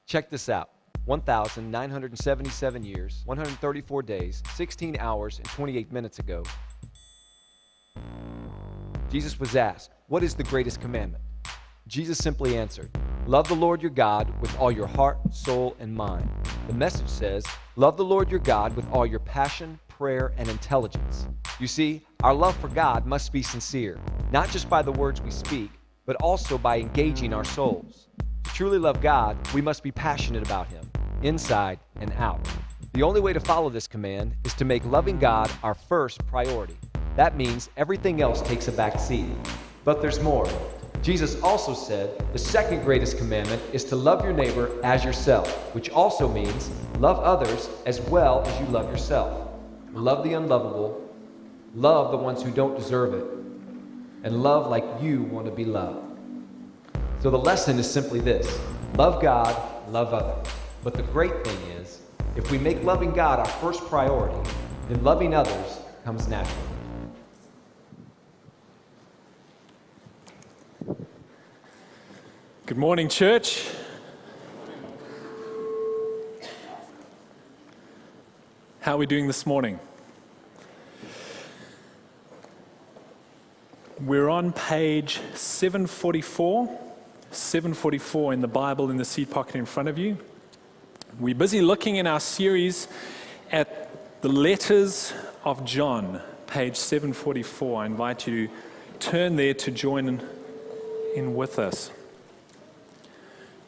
Check this out. 1,977 years, 134 days, 16 hours, and 28 minutes ago, Jesus was asked, "What is the greatest commandment?" Jesus simply answered, "Love the Lord your God with all your heart, soul, and mind." The message says, love the Lord your God with all your passion, prayer, and intelligence. You see, our love for God must be sincere, not just by the words we speak, but also by engaging our souls. To truly love God, we must be passionate about Him, inside and out. The only way to follow this command is to make loving God our first priority. That means everything else takes a back seat. But there's more. Jesus also said the second greatest commandment is to love your neighbor as yourself, which also means love others as well as you love yourself. Love the unlovable, love the ones who don't deserve it, and love like you want to be loved. So the lesson is simply this: love God, love others. But the great thing is, if we make loving God our first priority, then loving others comes naturally. Good morning, church. How are we doing this morning? We're on page 744 in the Bible in the seat pocket in front of you. We're busy looking in our series at the letters of John, page 744. I invite you to turn there to join in with us.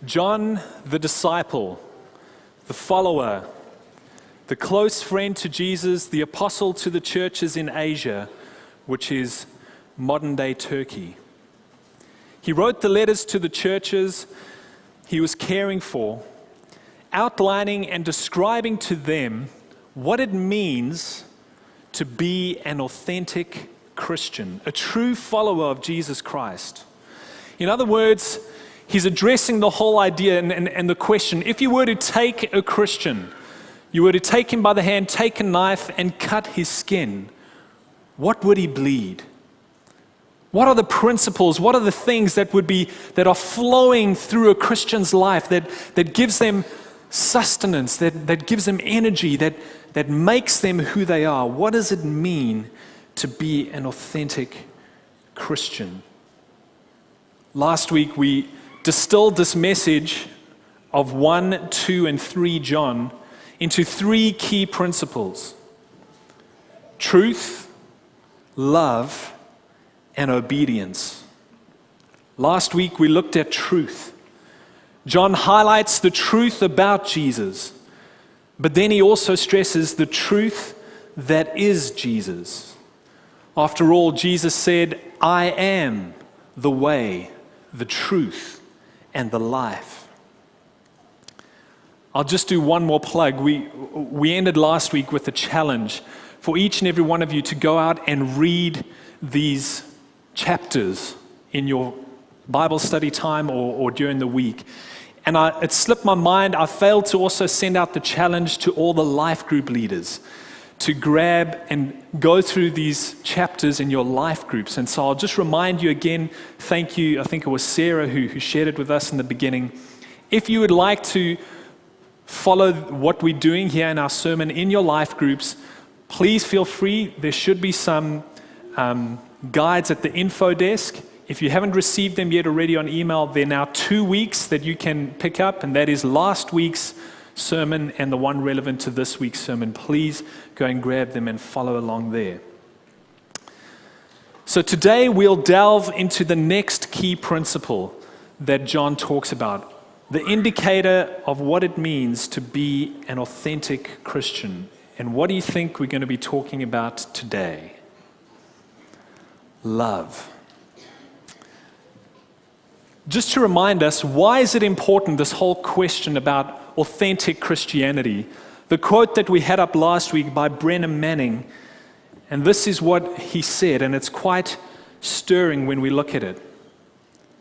John, the disciple, the follower, the close friend to Jesus, the apostle to the churches in Asia, which is modern-day Turkey. He wrote the letters to the churches he was caring for, outlining and describing to them what it means to be an authentic Christian, a true follower of Jesus Christ. In other words, he's addressing the whole idea and the question: if you were to take a Christian, you were to take him by the hand, take a knife, and cut his skin, what would he bleed? What are the principles? What are the things that are flowing through a Christian's life that gives them sustenance, that gives them energy, that makes them who they are? What does it mean to be an authentic Christian? Last week we distilled this message of 1, 2, and 3 John into 3 key principles: truth, love, and obedience. Last week we looked at truth. John highlights the truth about Jesus, but then he also stresses the truth that is Jesus. After all, Jesus said, "I am the way, the truth, and the life." I'll just do one more plug. We ended last week with a challenge for each and every one of you to go out and read these chapters in your Bible study time or during the week. And it slipped my mind. I failed to also send out the challenge to all the life group leaders to grab and go through these chapters in your life groups. And so I'll just remind you again, thank you. I think it was Sarah who shared it with us in the beginning. If you would like to follow what we're doing here in our sermon in your life groups, please feel free. There should be some guides at the info desk. If you haven't received them yet already on email, they're now 2 weeks that you can pick up, and that is last week's sermon and the one relevant to this week's sermon. Please go and grab them and follow along there. So today we'll delve into the next key principle that John talks about, the indicator of what it means to be an authentic Christian. And what do you think we're going to be talking about today? Love. Just to remind us, why is it important, this whole question about authentic Christianity? The quote that we had up last week by Brennan Manning, and this is what he said, and it's quite stirring when we look at it.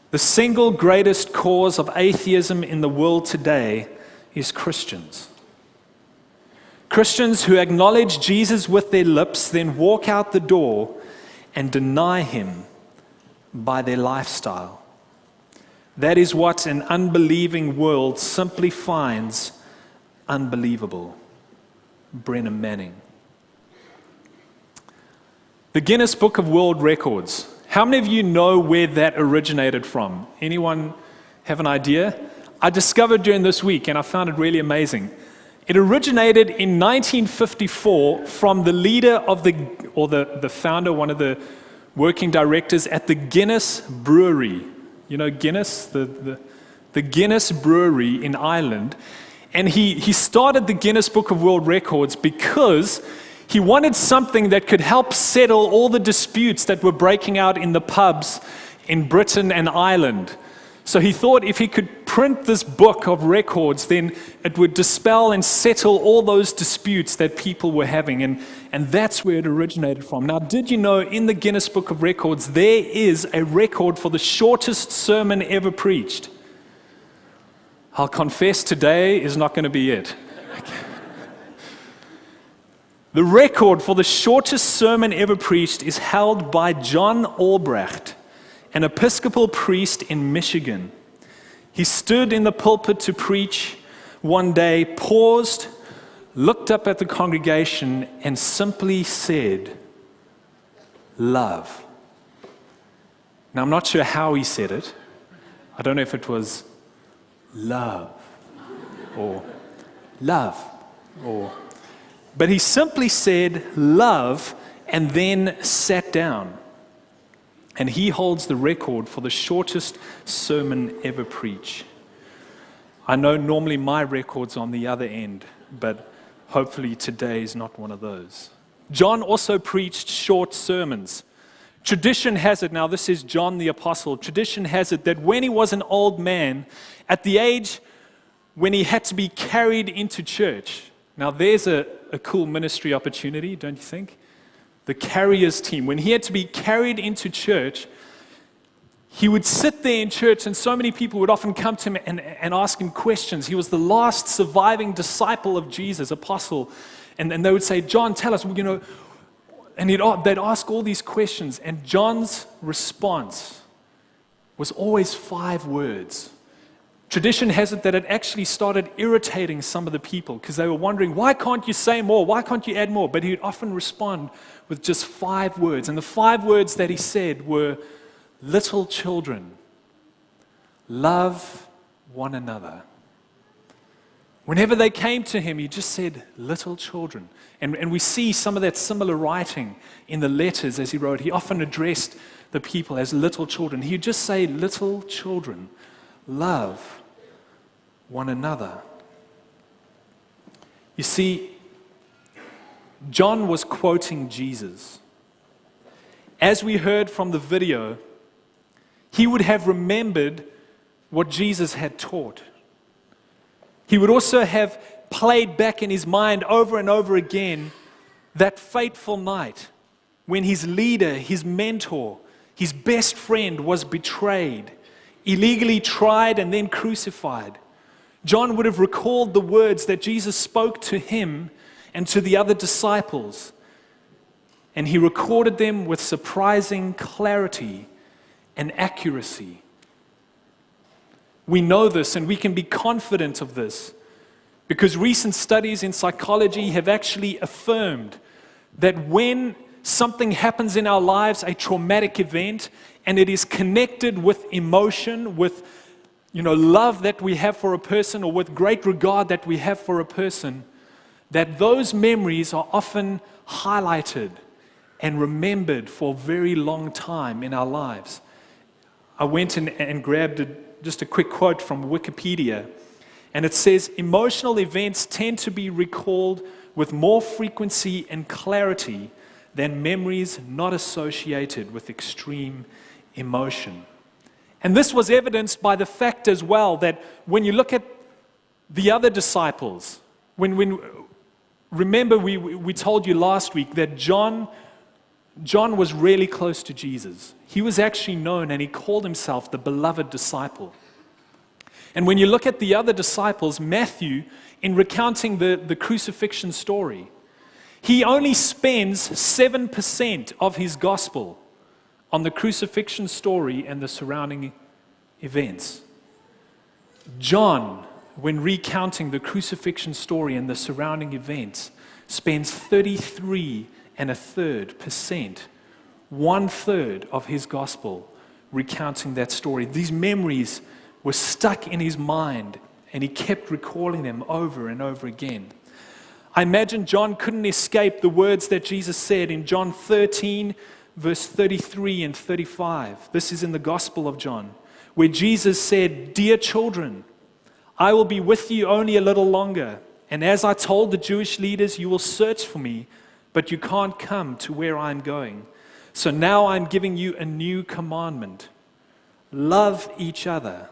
The single greatest cause of atheism in the world today is Christians. Christians who acknowledge Jesus with their lips, then walk out the door and deny him by their lifestyle. That is what an unbelieving world simply finds unbelievable. Brennan Manning. The Guinness Book of World Records. How many of you know where that originated from? Anyone have an idea? I discovered during this week, and I found it really amazing. It originated in 1954 from the leader of the founder, one of the working directors at the Guinness Brewery. You know Guinness, the Guinness Brewery in Ireland. And he started the Guinness Book of World Records because he wanted something that could help settle all the disputes that were breaking out in the pubs in Britain and Ireland. So he thought if he could print this book of records, then it would dispel and settle all those disputes that people were having. And that's where it originated from. Now, did you know in the Guinness Book of Records, there is a record for the shortest sermon ever preached? I'll confess today is not going to be it. The record for the shortest sermon ever preached is held by John Albrecht, an Episcopal priest in Michigan. He stood in the pulpit to preach one day, paused, looked up at the congregation, and simply said, "Love." Now, I'm not sure how he said it. I don't know if it was love or love or... But he simply said, "Love," and then sat down. And he holds the record for the shortest sermon ever preached. I know normally my record's on the other end, but hopefully today is not one of those. John also preached short sermons. Tradition has it, now this is John the Apostle, tradition has it that when he was an old man, at the age when he had to be carried into church. Now there's a cool ministry opportunity, don't you think? The carriers team. When he had to be carried into church, he would sit there in church and so many people would often come to him and ask him questions. He was the last surviving disciple of Jesus, apostle. And they would say, "John, tell us, you know," and they'd ask all these questions. And John's response was always 5 words. Tradition has it that it actually started irritating some of the people because they were wondering, why can't you say more? Why can't you add more? But he would often respond with just 5 words. And the 5 words that he said were, "Little children, love one another." Whenever they came to him, he just said, "Little children." And we see some of that similar writing in the letters as he wrote. He often addressed the people as little children. He would just say, "Little children, love one another." You see, John was quoting Jesus. As we heard from the video, he would have remembered what Jesus had taught. He would also have played back in his mind over and over again that fateful night when his leader, his mentor, his best friend was betrayed, illegally tried and then crucified. John would have recalled the words that Jesus spoke to him and to the other disciples, and he recorded them with surprising clarity and accuracy. We know this and we can be confident of this because recent studies in psychology have actually affirmed that when something happens in our lives, a traumatic event, and it is connected with emotion, with love that we have for a person or with great regard that we have for a person, that those memories are often highlighted and remembered for a very long time in our lives. I went and grabbed just a quick quote from Wikipedia, and it says, "Emotional events tend to be recalled with more frequency and clarity than memories not associated with extreme emotion." And this was evidenced by the fact as well that when you look at the other disciples, remember we told you last week that John was really close to Jesus. He was actually known and he called himself the beloved disciple. And when you look at the other disciples, Matthew, in recounting the crucifixion story, he only spends 7% of his gospel on the crucifixion story and the surrounding events. John, when recounting the crucifixion story and the surrounding events, spends 33.33%, 1/3 of his gospel, recounting that story. These memories were stuck in his mind, and he kept recalling them over and over again. I imagine John couldn't escape the words that Jesus said in John 13, verse 33 and 35. This is in the Gospel of John, where Jesus said, "Dear children, I will be with you only a little longer. And as I told the Jewish leaders, you will search for me, but you can't come to where I'm going. So now I'm giving you a new commandment. Love each other,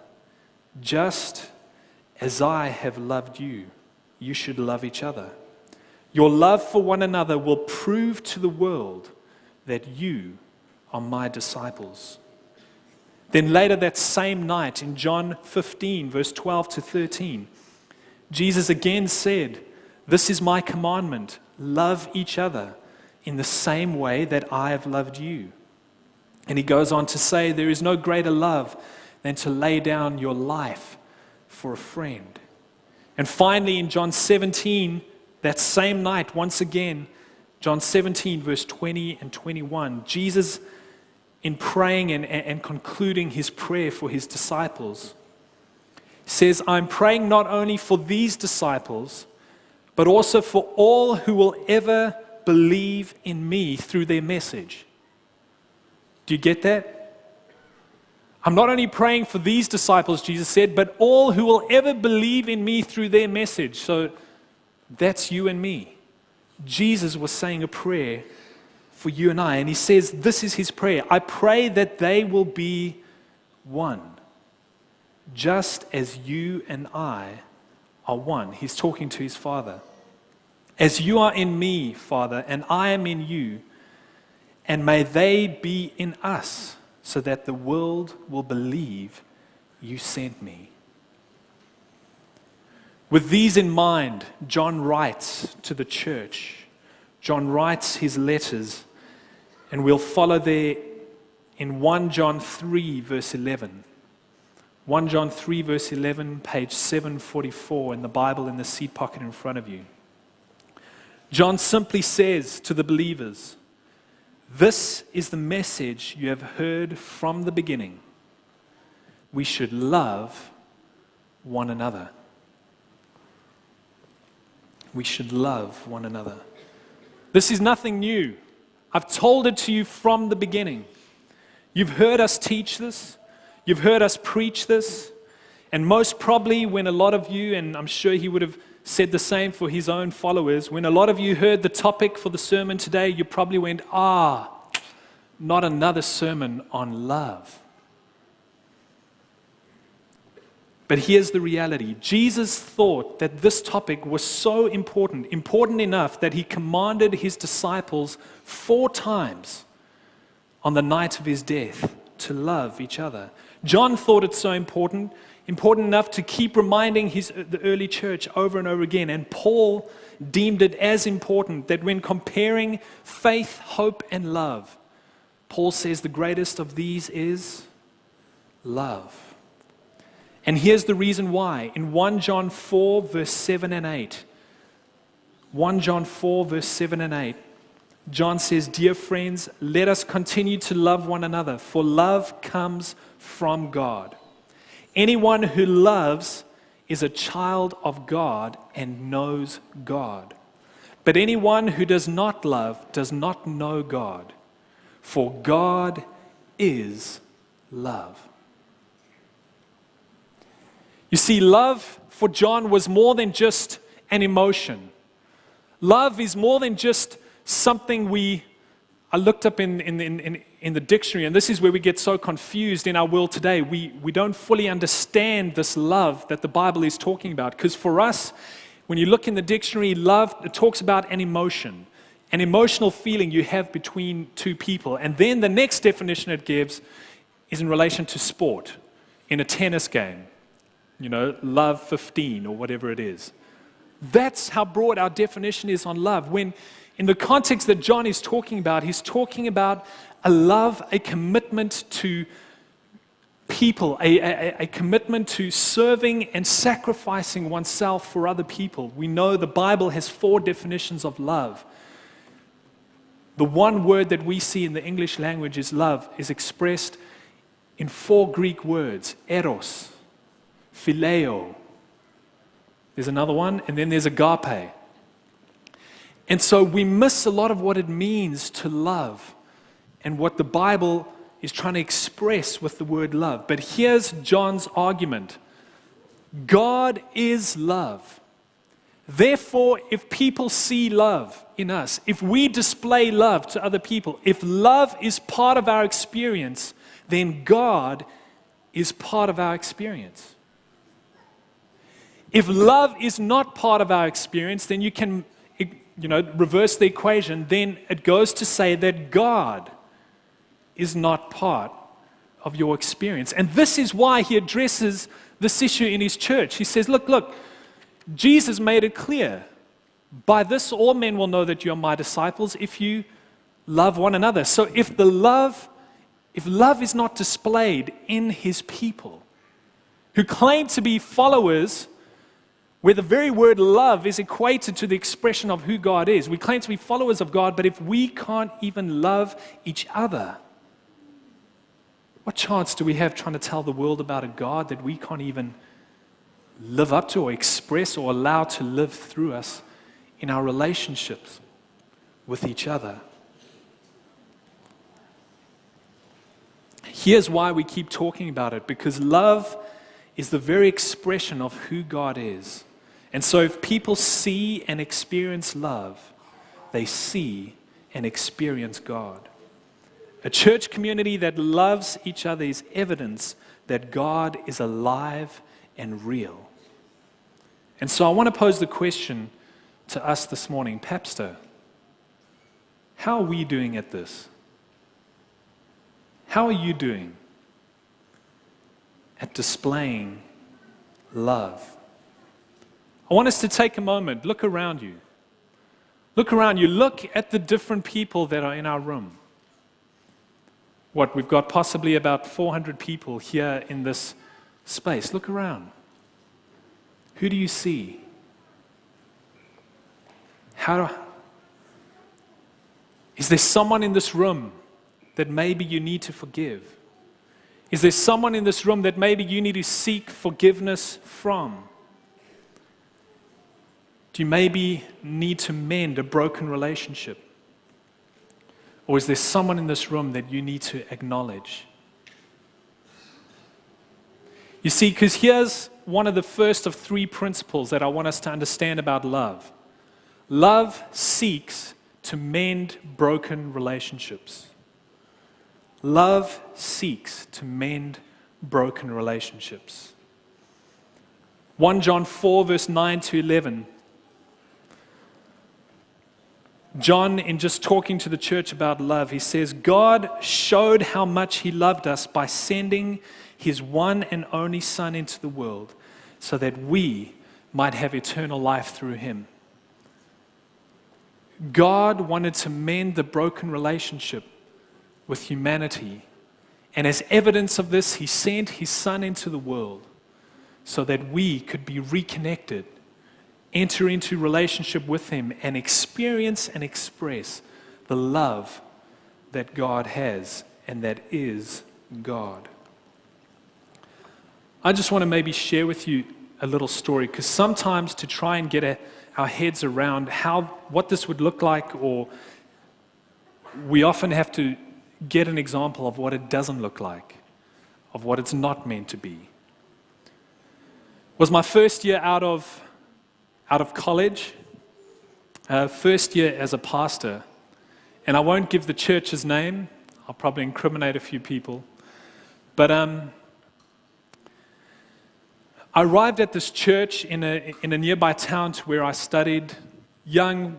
just as I have loved you. You should love each other. Your love for one another will prove to the world that you are my disciples." Then later that same night in John 15, verse 12 to 13, Jesus again said, "This is my commandment, love each other in the same way that I have loved you." And he goes on to say, "There is no greater love than to lay down your life for a friend." And finally in John 17, that same night, once again, John 17, verse 20 and 21, Jesus, in praying and concluding his prayer for his disciples, says, "I'm praying not only for these disciples, but also for all who will ever believe in me through their message." Do you get that? I'm not only praying for these disciples, Jesus said, but all who will ever believe in me through their message. So that's you and me. Jesus was saying a prayer for you and I, and he says this is his prayer. "I pray that they will be one, just as you and I are one." He's talking to his Father. "As you are in me, Father, and I am in you, and may they be in us, so that the world will believe you sent me." With these in mind, John writes to the church. John writes his letters, and we'll follow there in 1 John 3, verse 11. 1 John 3, verse 11, page 744 in the Bible in the seat pocket in front of you. John simply says to the believers, "This is the message you have heard from the beginning. We should love one another." We should love one another. This is nothing new. I've told it to you from the beginning. You've heard us teach this. You've heard us preach this. And most probably when a lot of you, and I'm sure he would have said the same for his own followers, when a lot of you heard the topic for the sermon today, you probably went, not another sermon on love. But here's the reality. Jesus thought that this topic was so important enough that he commanded his disciples 4 times on the night of his death to love each other. John thought it so important enough to keep reminding the early church over and over again. And Paul deemed it as important that when comparing faith, hope, and love, Paul says the greatest of these is love. And here's the reason why. In 1 John 4, verse 7 and 8, 1 John 4, verse 7 and 8, John says, "Dear friends, let us continue to love one another, for love comes from God. Anyone who loves is a child of God and knows God. But anyone who does not love does not know God, for God is love." You see, love for John was more than just an emotion. Love is more than just something I looked up in the dictionary, and this is where we get so confused in our world today. We don't fully understand this love that the Bible is talking about. Because for us, when you look in the dictionary, love, it talks about an emotion, an emotional feeling you have between two people. And then the next definition it gives is in relation to sport, in a tennis game. Love 15 or whatever it is. That's how broad our definition is on love. When in the context that John is talking about, he's talking about a love, a commitment to people, a commitment to serving and sacrificing oneself for other people. We know the Bible has 4 definitions of love. The one word that we see in the English language is love, is expressed in 4 Greek words: eros, phileo. There's another one, and then there's agape. And so we miss a lot of what it means to love and what the Bible is trying to express with the word love. But here's John's argument. God is love. Therefore, if people see love in us, if we display love to other people, if love is part of our experience, then God is part of our experience. If love is not part of our experience, then you can, reverse the equation. Then it goes to say that God is not part of your experience. And this is why he addresses this issue in his church. He says, look, Jesus made it clear. By this all men will know that you are my disciples if you love one another. So if love is not displayed in his people who claim to be followers, where the very word love is equated to the expression of who God is. We claim to be followers of God, but if we can't even love each other, what chance do we have trying to tell the world about a God that we can't even live up to or express or allow to live through us in our relationships with each other? Here's why we keep talking about it, because love is the very expression of who God is. And so if people see and experience love, they see and experience God. A church community that loves each other is evidence that God is alive and real. And so I want to pose the question to us this morning, Papster, how are we doing at this? How are you doing at displaying love? I want us to take a moment, look around you. Look around you, look at the different people that are in our room. We've got possibly about 400 people here in this space. Look around. Who do you see? Is there someone in this room that maybe you need to forgive? Is there someone in this room that maybe you need to seek forgiveness from? Do you maybe need to mend a broken relationship? Or is there someone in this room that you need to acknowledge? You see, because here's one of the first of 3 principles that I want us to understand about love. Love seeks to mend broken relationships. Love seeks to mend broken relationships. 1 John 4, verse 9 to 11. John, in just talking to the church about love, he says, God showed how much he loved us by sending his one and only Son into the world so that we might have eternal life through him. God wanted to mend the broken relationship with humanity. And as evidence of this, he sent his Son into the world so that we could be reconnected, enter into relationship with him, and experience and express the love that God has and that is God. I just want to maybe share with you a little story, because sometimes to try and get our heads around what this would look like, or we often have to get an example of what it doesn't look like, of what it's not meant to be. It was my first year out of college, first year as a pastor, and I won't give the church's name. I'll probably incriminate a few people, but I arrived at this church in a nearby town to where I studied, young,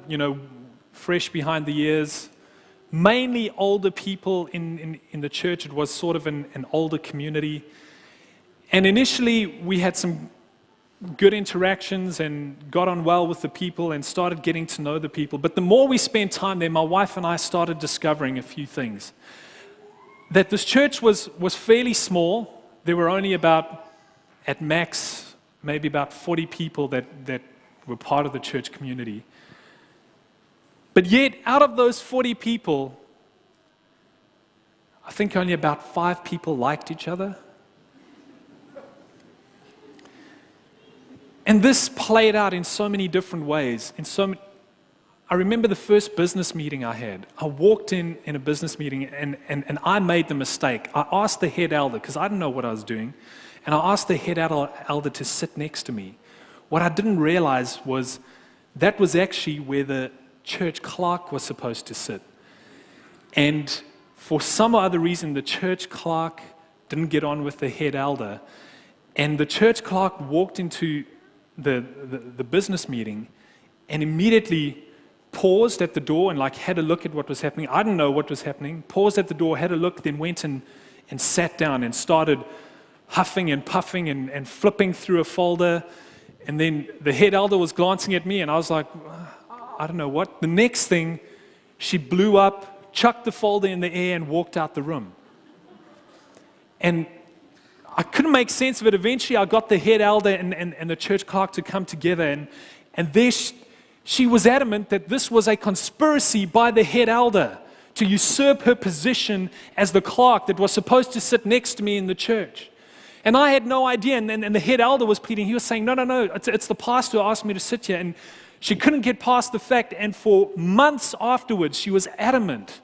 fresh behind the ears, mainly older people in the church. It was sort of an older community. And initially, we had some good interactions and got on well with the people and started getting to know the people. But the more we spent time there, my wife and I started discovering a few things. That this church was fairly small, there were only about, at max, maybe about 40 people that were part of the church community. But yet, out of those 40 people, I think only about 5 people liked each other. And this played out in so many different ways. I remember the first business meeting I had. I walked in a business meeting and I made the mistake. I asked the head elder, because I didn't know what I was doing, and I asked the head elder to sit next to me. What I didn't realize was that was actually where the church clerk was supposed to sit. And for some other reason, the church clerk didn't get on with the head elder. And the church clerk walked into the business meeting and immediately paused at the door and had a look at what was happening. I didn't know what was happening. Paused at the door, had a look, then went and sat down and started huffing and puffing and flipping through a folder. And then the head elder was glancing at me and I was like, I don't know what. The next thing, she blew up, chucked the folder in the air and walked out the room. And I couldn't make sense of it. Eventually, I got the head elder and the church clerk to come together, and there she was adamant that this was a conspiracy by the head elder to usurp her position as the clerk that was supposed to sit next to me in the church. And I had no idea, and the head elder was pleading. He was saying, no, it's the pastor who asked me to sit here. And she couldn't get past the fact, and for months afterwards, she was adamant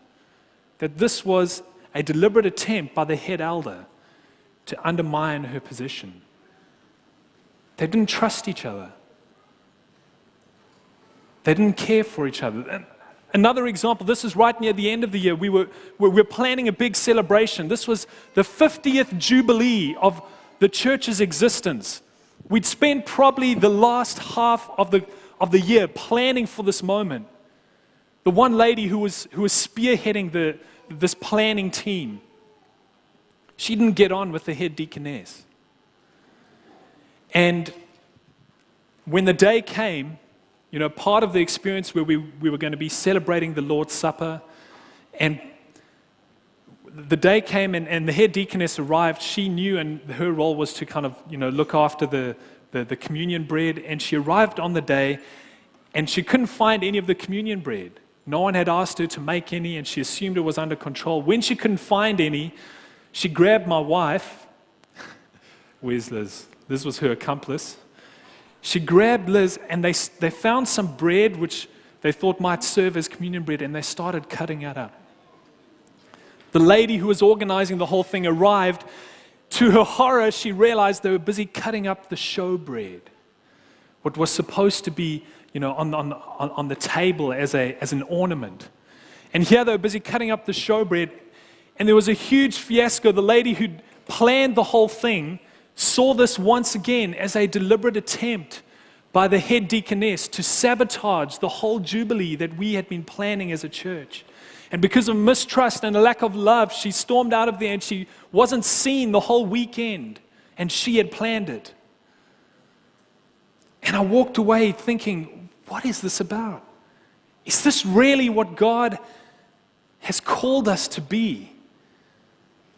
that this was a deliberate attempt by the head elder to undermine her position. They didn't trust each other. They didn't care for each other. And another example, this is right near the end of the year. We were planning a big celebration. This was the 50th Jubilee of the church's existence. We'd spent probably the last half of the year planning for this moment. The one lady who was spearheading this planning team, she didn't get on with the head deaconess. And when the day came, part of the experience where we were going to be celebrating the Lord's Supper, and the day came and the head deaconess arrived. She knew, and her role was to kind of, look after the communion bread, and she arrived on the day, and she couldn't find any of the communion bread. No one had asked her to make any, and she assumed it was under control. When she couldn't find any, she grabbed my wife. Where's Liz? Liz was her accomplice. She grabbed Liz, and they found some bread which they thought might serve as communion bread, and they started cutting it up. The lady who was organizing the whole thing arrived. To her horror, she realized they were busy cutting up the showbread, what was supposed to be, on the table as an ornament. And here they were busy cutting up the showbread, and there was a huge fiasco. The lady who'd planned the whole thing saw this once again as a deliberate attempt by the head deaconess to sabotage the whole jubilee that we had been planning as a church. And because of mistrust and a lack of love, she stormed out of there and she wasn't seen the whole weekend, and she had planned it. And I walked away thinking, what is this about? Is this really what God has called us to be?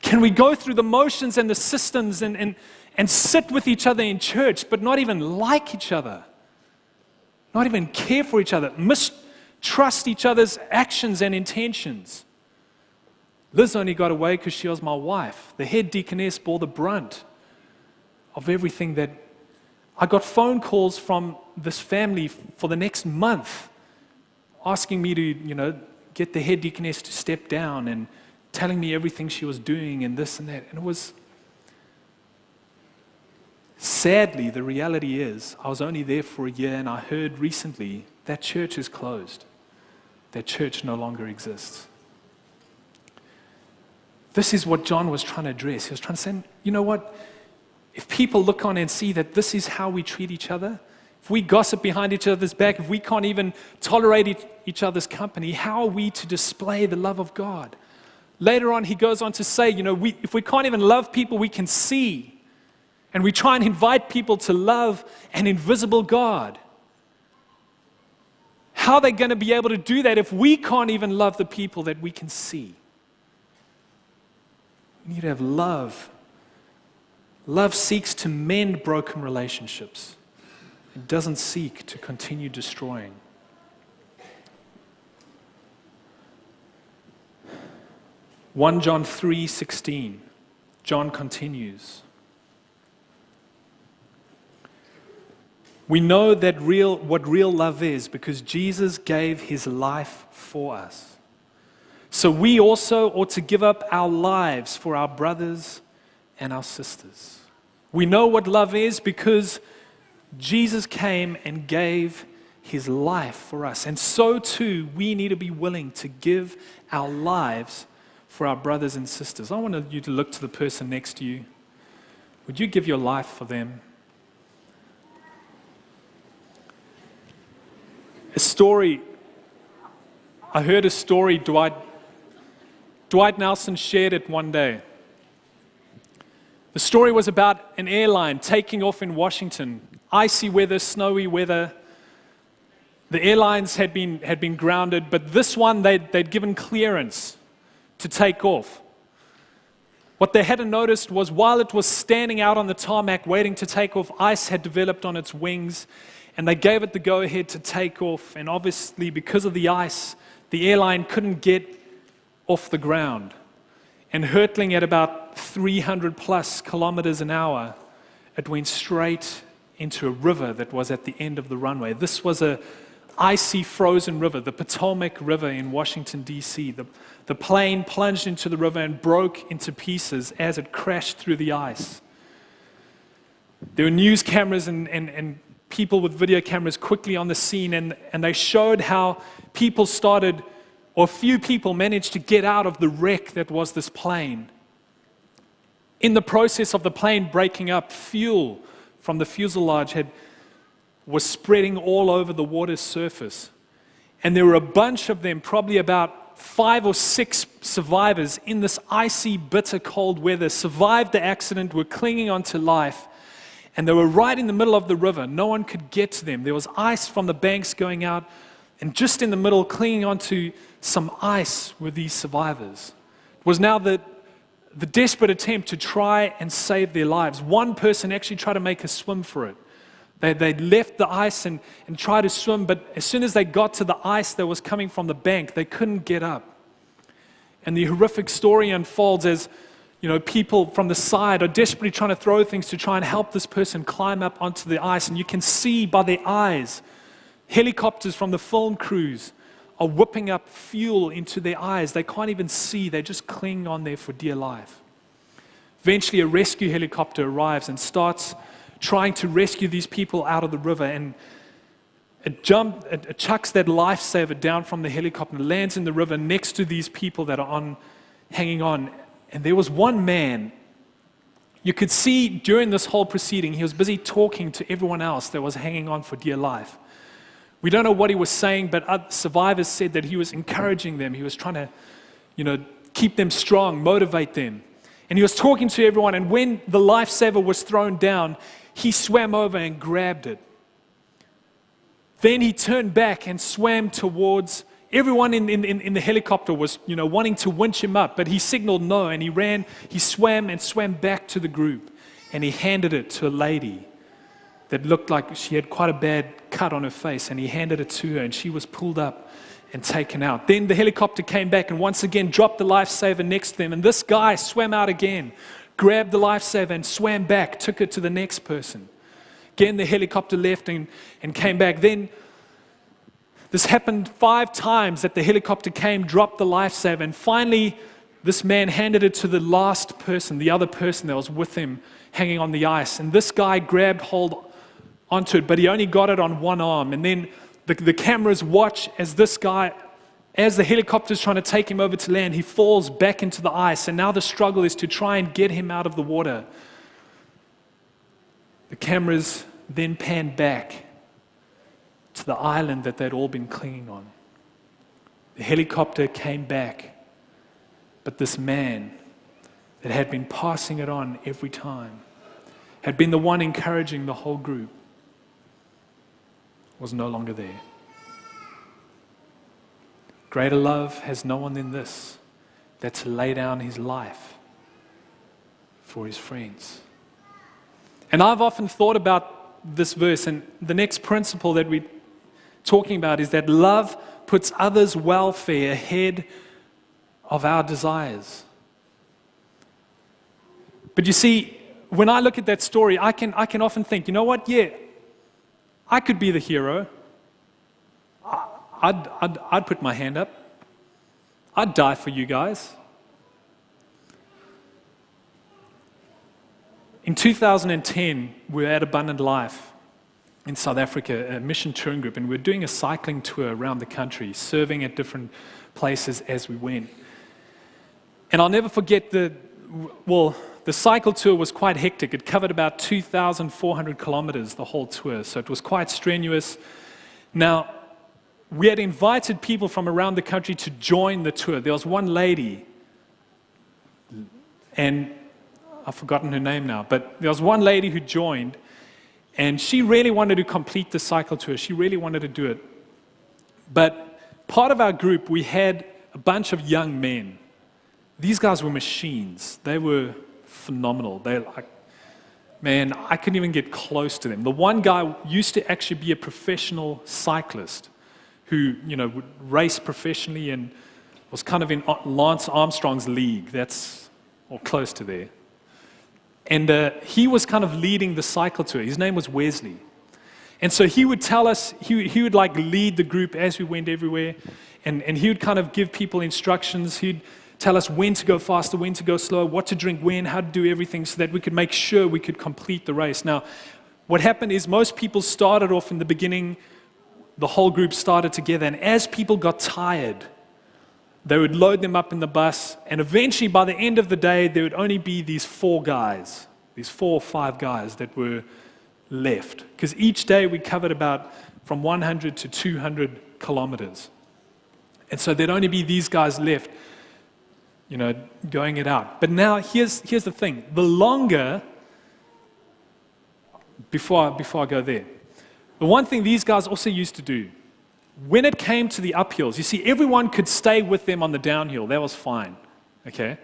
Can we go through the motions and the systems and sit with each other in church, but not even like each other, not even care for each other, mistrust each other's actions and intentions? Liz only got away because she was my wife. The head deaconess bore the brunt of everything. That I got phone calls from this family for the next month asking me to, get the head deaconess to step down and telling me everything she was doing and this and that. And it was, sadly, the reality is, I was only there for a year, and I heard recently that church is closed. That church no longer exists. This is what John was trying to address. He was trying to say, you know what? If people look on and see that this is how we treat each other, if we gossip behind each other's back, if we can't even tolerate each other's company, how are we to display the love of God? Later on, he goes on to say, if we can't even love people we can see, and we try and invite people to love an invisible God, how are they going to be able to do that if we can't even love the people that we can see? We need to have love Love seeks to mend broken relationships. It doesn't seek to continue destroying. John 3:16, John continues. We know that what real love is because Jesus gave his life for us. So we also ought to give up our lives for our brothers and our sisters. We know what love is because Jesus came and gave his life for us. And so too, we need to be willing to give our lives for our brothers and sisters. I want you to look to the person next to you. Would you give your life for them? I heard a story, Dwight Nelson shared it one day. The story was about an airline taking off in Washington. Icy weather, snowy weather. The airlines had been grounded, but this one they'd given clearance to take off. What they hadn't noticed was while it was standing out on the tarmac waiting to take off, ice had developed on its wings, and they gave it the go-ahead to take off. And obviously, because of the ice, the airline couldn't get off the ground. And hurtling at about 300 plus kilometers an hour, it went straight into a river that was at the end of the runway. This was a icy, frozen river, the Potomac River in Washington, D.C. The plane plunged into the river and broke into pieces as it crashed through the ice. There were news cameras and people with video cameras quickly on the scene, and they showed how people a few people managed to get out of the wreck that was this plane. In the process of the plane breaking up, fuel from the fuselage was spreading all over the water's surface. And there were a bunch of them, probably about 5 or 6 survivors in this icy, bitter, cold weather, survived the accident, were clinging onto life, and they were right in the middle of the river. No one could get to them. There was ice from the banks going out, and just in the middle, clinging onto some ice were these survivors. It was now the desperate attempt to try and save their lives. One person actually tried to make a swim for it. They left the ice and tried to swim, but as soon as they got to the ice that was coming from the bank, they couldn't get up. And the horrific story unfolds as people from the side are desperately trying to throw things to try and help this person climb up onto the ice. And you can see by their eyes, helicopters from the film crews are whipping up fuel into their eyes. They can't even see. They just cling on there for dear life. Eventually, a rescue helicopter arrives and starts trying to rescue these people out of the river. And it chucks that lifesaver down from the helicopter and lands in the river next to these people that are hanging on. And there was one man, you could see during this whole proceeding, he was busy talking to everyone else that was hanging on for dear life. We don't know what he was saying, but other survivors said that he was encouraging them. He was trying to, keep them strong, motivate them. And he was talking to everyone, and when the lifesaver was thrown down, he swam over and grabbed it. Then he turned back and swam towards everyone in the helicopter was, wanting to winch him up, but he signaled no, and he swam back to the group, and he handed it to a lady that looked like she had quite a bad cut on her face, and he handed it to her, and she was pulled up and taken out. Then the helicopter came back and once again dropped the lifesaver next to them, and this guy swam out again, grabbed the lifesaver and swam back, took it to the next person. Again, the helicopter left and came back. Then this happened 5 times that the helicopter came, dropped the lifesaver, and finally this man handed it to the last person, the other person that was with him hanging on the ice. And this guy grabbed hold onto it, but he only got it on one arm. And then the cameras watch as this guy, as the helicopter's trying to take him over to land, he falls back into the ice. And now the struggle is to try and get him out of the water. The cameras then pan back to the island that they'd all been clinging on. The helicopter came back, but this man that had been passing it on every time, had been the one encouraging the whole group, was no longer there. Greater love has no one than this, that to lay down his life for his friends. And I've often thought about this verse, and the next principle that we're talking about is that love puts others' welfare ahead of our desires. But you see, when I look at that story, I can often think, you know what? Yeah, I could be the hero. I'd put my hand up. I'd die for you guys. In 2010, we were at Abundant Life in South Africa, a mission touring group, and we were doing a cycling tour around the country, serving at different places as we went. And I'll never forget the cycle tour was quite hectic. It covered about 2,400 kilometers, the whole tour, so it was quite strenuous. Now, we had invited people from around the country to join the tour. There was one lady, and I've forgotten her name now, but there was one lady who joined, and she really wanted to complete the cycle tour. She really wanted to do it. But part of our group, we had a bunch of young men. These guys were machines. They were phenomenal. They're like, man, I couldn't even get close to them. The one guy used to actually be a professional cyclist who, would race professionally and was kind of in Lance Armstrong's league. That's, or close to there. And he was kind of leading the cycle tour. His name was Wesley. And so he would tell us, he would like lead the group as we went everywhere. And he would kind of give people instructions. He'd tell us when to go faster, when to go slower, what to drink when, how to do everything so that we could make sure we could complete the race. Now, what happened is most people started off in the beginning, the whole group started together. And as people got tired, they would load them up in the bus, and eventually, by the end of the day, there would only be these 4 or 5 guys that were left. Because each day we covered about from 100 to 200 kilometers. And so there'd only be these guys left, going it out. But now, here's the thing. The longer, before I go there, the one thing these guys also used to do, when it came to the uphills, you see, everyone could stay with them on the downhill. That was fine, okay?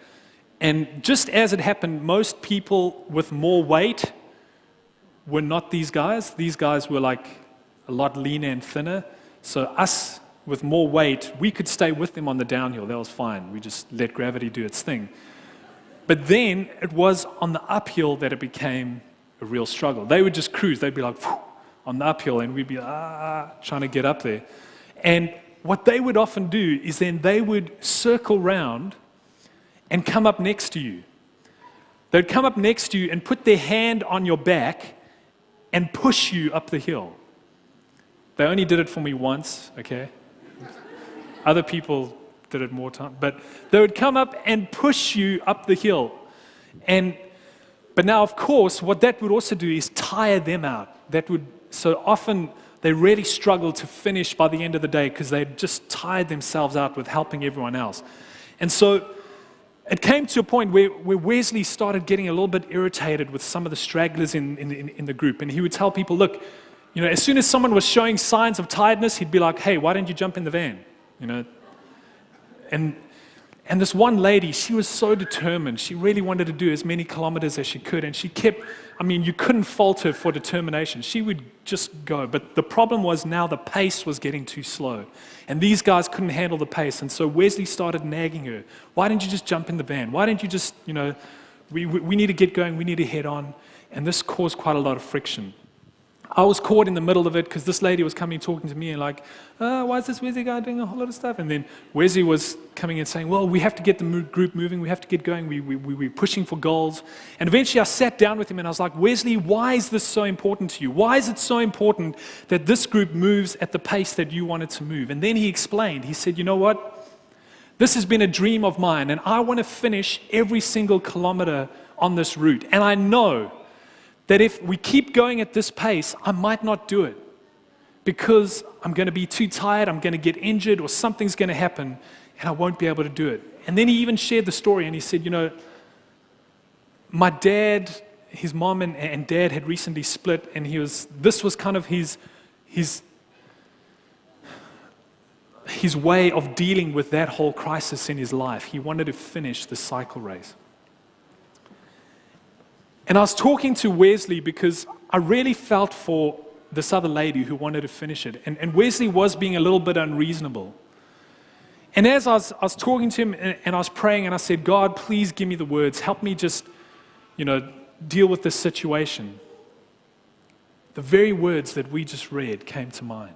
And just as it happened, most people with more weight were not these guys. These guys were like a lot leaner and thinner. So us with more weight, we could stay with them on the downhill. That was fine. We just let gravity do its thing. But then it was on the uphill that it became a real struggle. They would just cruise. They'd be like, phew, on the uphill, and we'd be trying to get up there. And what they would often do is then they would circle round and come up next to you. They'd come up next to you and put their hand on your back and push you up the hill. They only did it for me once, okay? Other people did it more time. But they would come up and push you up the hill. But now, of course, what that would also do is tire them out. So often they really struggled to finish by the end of the day because they'd just tired themselves out with helping everyone else. And so it came to a point where Wesley started getting a little bit irritated with some of the stragglers in the group. And he would tell people, look, as soon as someone was showing signs of tiredness, he'd be like, hey, why don't you jump in the van? And this one lady, she was so determined. She really wanted to do as many kilometers as she could. And she kept, you couldn't fault her for determination. She would just go. But the problem was now the pace was getting too slow. And these guys couldn't handle the pace. And so Wesley started nagging her. Why didn't you just jump in the van? Why didn't you just, we need to get going. We need to head on. And this caused quite a lot of friction. I was caught in the middle of it because this lady was coming talking to me and like, why is this Wesley guy doing a whole lot of stuff? And then Wesley was coming and saying, well, we have to get the group moving. We have to get going. We're pushing for goals. And eventually I sat down with him and I was like, Wesley, why is this so important to you? Why is it so important that this group moves at the pace that you want it to move? And then he explained. He said, you know what? This has been a dream of mine and I want to finish every single kilometer on this route. And I know that if we keep going at this pace, I might not do it because I'm going to be too tired, I'm going to get injured, or something's going to happen, and I won't be able to do it. And then he even shared the story, and he said, my dad, his mom and dad had recently split, and this was kind of his way of dealing with that whole crisis in his life. He wanted to finish the cycle race. And I was talking to Wesley because I really felt for this other lady who wanted to finish it. And Wesley was being a little bit unreasonable. And as I was talking to him and I was praying and I said, God, please give me the words. Help me just, deal with this situation. The very words that we just read came to mind.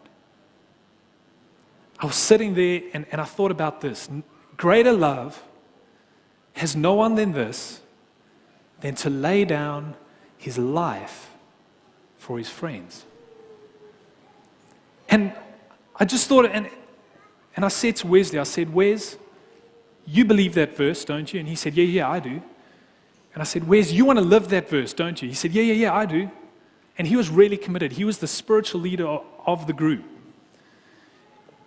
I was sitting there and I thought about this. Greater love has no one than this, than to lay down his life for his friends. And I just thought, and I said to Wesley, I said, Wes, you believe that verse, don't you? And he said, yeah, I do. And I said, Wes, you want to live that verse, don't you? He said, yeah, I do. And he was really committed. He was the spiritual leader of the group.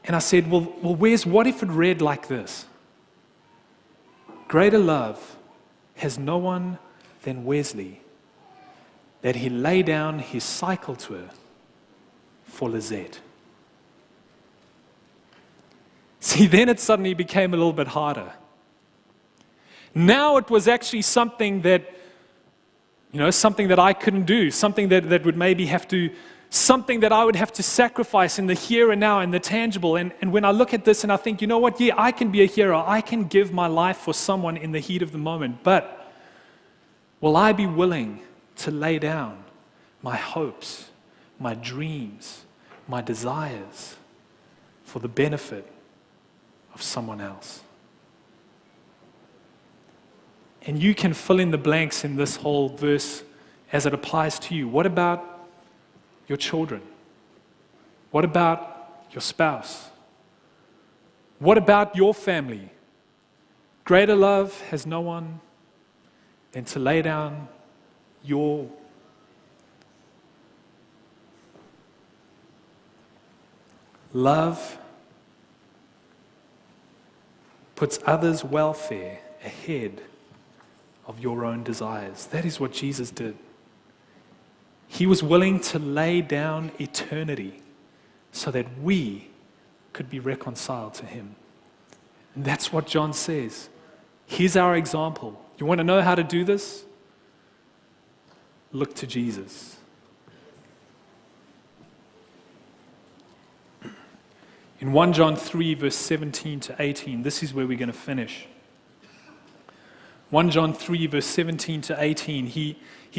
And I said, well, Wes, what if it read like this? Greater love has no one than Wesley, that he lay down his cycle tour for Lizette. See, then it suddenly became a little bit harder. Now it was actually something that, something that I couldn't do, something that would maybe have to, something that I would have to sacrifice in the here and now, in the tangible. And when I look at this and I think, you know what, yeah, I can be a hero. I can give my life for someone in the heat of the moment. But will I be willing to lay down my hopes, my dreams, my desires for the benefit of someone else? And you can fill in the blanks in this whole verse as it applies to you. What about your children? What about your spouse? What about your family? Greater love has no one than to lay down your love. Puts others' welfare ahead of your own desires. That is what Jesus did. He was willing to lay down eternity so that we could be reconciled to him. And that's what John says. Here's our example. You want to know how to do this? Look to Jesus. In 1 John 3, verse 17 to 18, this is where we're going to finish. 1 John 3, verse 17 to 18, he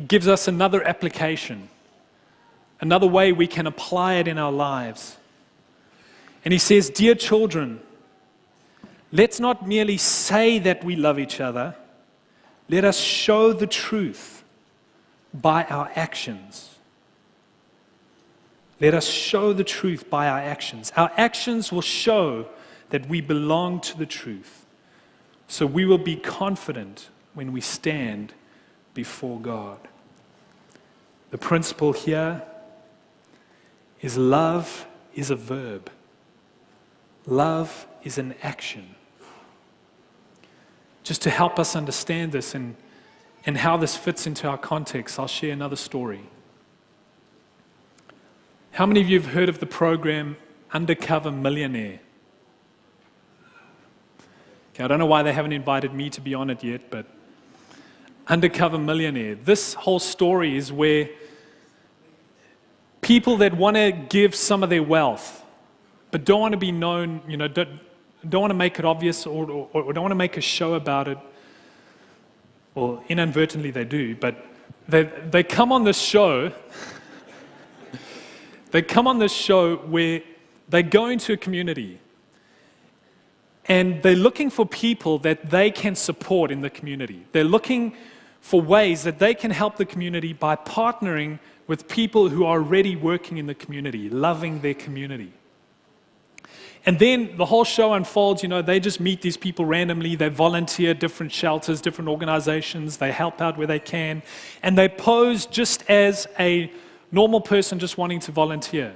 gives us another application, another way we can apply it in our lives. And he says, dear children, let's not merely say that we love each other. Let us show the truth by our actions. Let us show the truth by our actions. Our actions will show that we belong to the truth. So we will be confident when we stand before God. The principle here is love is a verb. Love is an action. Just to help us understand this and how this fits into our context, I'll share another story. How many of you have heard of the program Undercover Millionaire? Okay, I don't know why they haven't invited me to be on it yet, but Undercover Millionaire. This whole story is where people that want to give some of their wealth, but don't want to be known, don't want to make it obvious or don't want to make a show about it. Well, inadvertently they do, but they come on this show. They come on this show where they go into a community and they're looking for people that they can support in the community. They're looking for ways that they can help the community by partnering with people who are already working in the community, loving their community. And then the whole show unfolds, they just meet these people randomly, they volunteer at different shelters, different organizations, they help out where they can, and they pose just as a normal person just wanting to volunteer.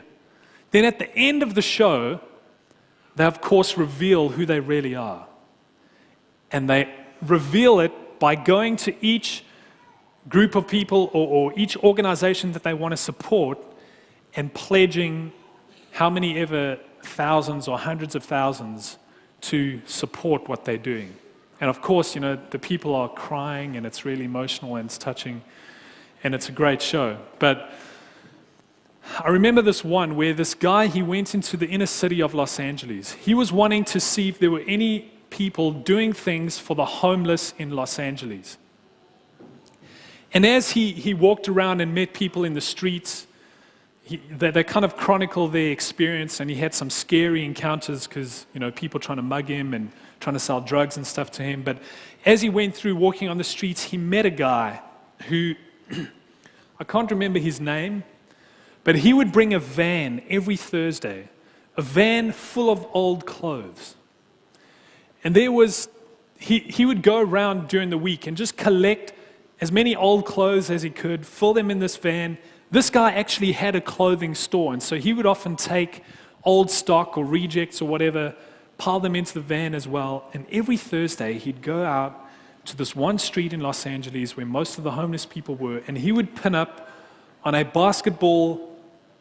Then at the end of the show, they of course reveal who they really are. And they reveal it by going to each group of people or each organization that they want to support and pledging how many ever thousands or hundreds of thousands to support what they're doing. And of course, the people are crying and it's really emotional and it's touching. and it's a great show. But I remember this one where this guy, he went into the inner city of Los Angeles. He was wanting to see if there were any people doing things for the homeless in Los Angeles. And as he walked around and met people in the streets, they kind of chronicled their experience, and he had some scary encounters because, people trying to mug him and trying to sell drugs and stuff to him. But as he went through walking on the streets, he met a guy who, I can't remember his name, but he would bring a van every Thursday, a van full of old clothes. And he would go around during the week and just collect as many old clothes as he could, fill them in this van. This guy actually had a clothing store, and so he would often take old stock or rejects or whatever, pile them into the van as well. And every Thursday, he'd go out to this one street in Los Angeles where most of the homeless people were, and he would pin up on a basketball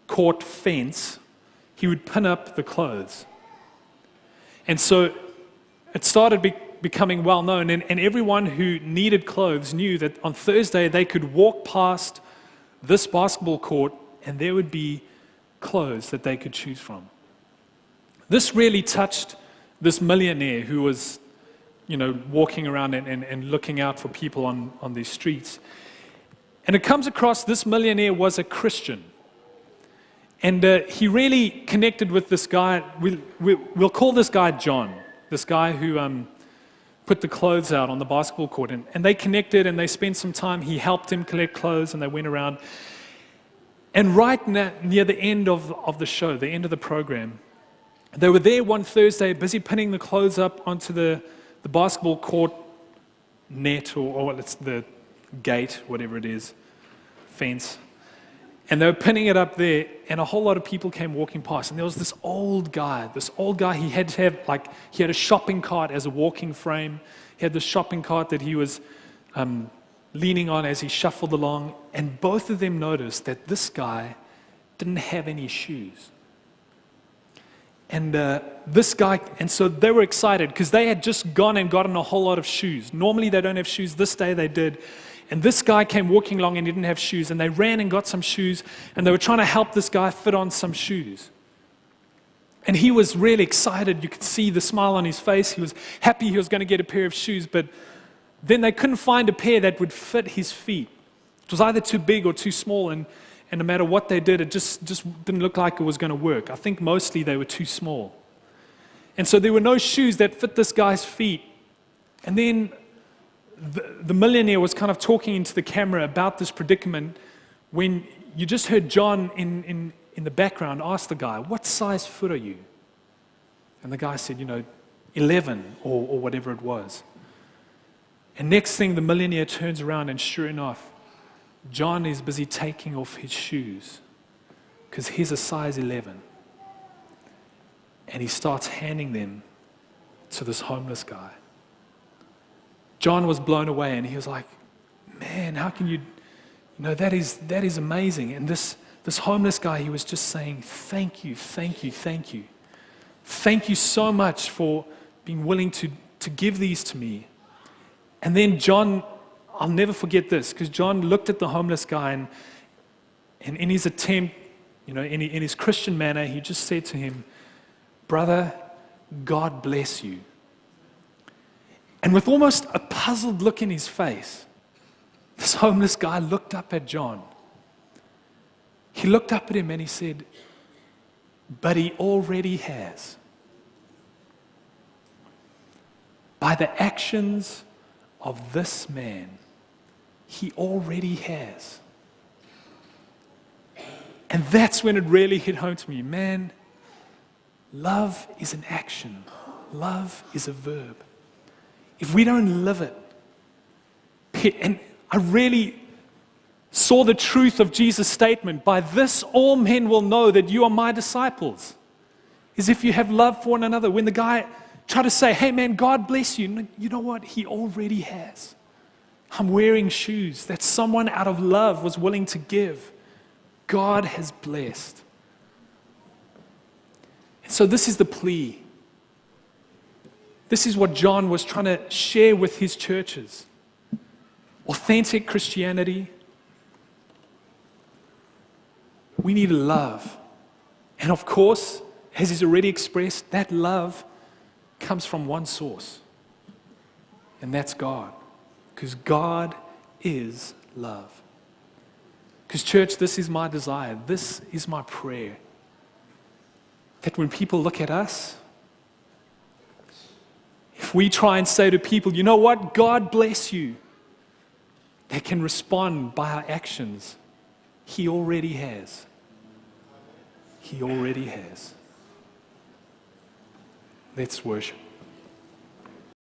court fence, he would pin up the clothes. And so it started becoming well known, and everyone who needed clothes knew that on Thursday they could walk past this basketball court and there would be clothes that they could choose from. This really touched this millionaire who was, walking around and looking out for people on these streets. And it comes across this millionaire was a Christian. And he really connected with this guy. We'll call this guy John, this guy who put the clothes out on the basketball court. And they connected and they spent some time. He helped him collect clothes and they went around. And right near the end of the show, the end of the program, they were there one Thursday, busy pinning the clothes up onto the basketball court net, or it's the gate, whatever it is, fence. And they were pinning it up there, and a whole lot of people came walking past. And there was this old guy, he had to have, he had a shopping cart as a walking frame. He had the shopping cart that he was leaning on as he shuffled along. And both of them noticed that this guy didn't have any shoes. And so they were excited because they had just gone and gotten a whole lot of shoes. Normally they don't have shoes. This day they did. And this guy came walking along and he didn't have shoes. And they ran and got some shoes. And they were trying to help this guy fit on some shoes. And he was really excited. You could see the smile on his face. He was happy he was going to get a pair of shoes. But then they couldn't find a pair that would fit his feet. It was either too big or too small. And no matter what they did, it just didn't look like it was going to work. I think mostly they were too small. And so there were no shoes that fit this guy's feet. And then the millionaire was kind of talking into the camera about this predicament when you just heard John in the background ask the guy, "What size foot are you?" And the guy said, 11 or whatever it was. And next thing, the millionaire turns around and sure enough, John is busy taking off his shoes because he's a size 11. And he starts handing them to this homeless guy. John was blown away and he was like, "Man, how can you, that is amazing." And this homeless guy, he was just saying, "Thank you, thank you, thank you. Thank you so much for being willing to give these to me." And then John, I'll never forget this, because John looked at the homeless guy and in his attempt, in his Christian manner, he just said to him, "Brother, God bless you." And with almost a puzzled look in his face, this homeless guy looked up at John. He looked up at him and he said, "But he already has. By the actions of this man, he already has." And that's when it really hit home to me. Man, love is an action. Love is a verb. If we don't live it, and I really saw the truth of Jesus' statement, "By this all men will know that you are my disciples," is if you have love for one another. When the guy tried to say, "Hey man, God bless you," you know what? He already has. I'm wearing shoes that someone out of love was willing to give. God has blessed. And so this is the plea. This is what John was trying to share with his churches. Authentic Christianity, We need love. And of course, as he's already expressed, that love comes from one source. And that's God. Because God is love. Because church, this is my desire. This is my prayer. That when people look at us, if we try and say to people, you know what, God bless you, they can respond by our actions. He already has. He already has. Let's worship.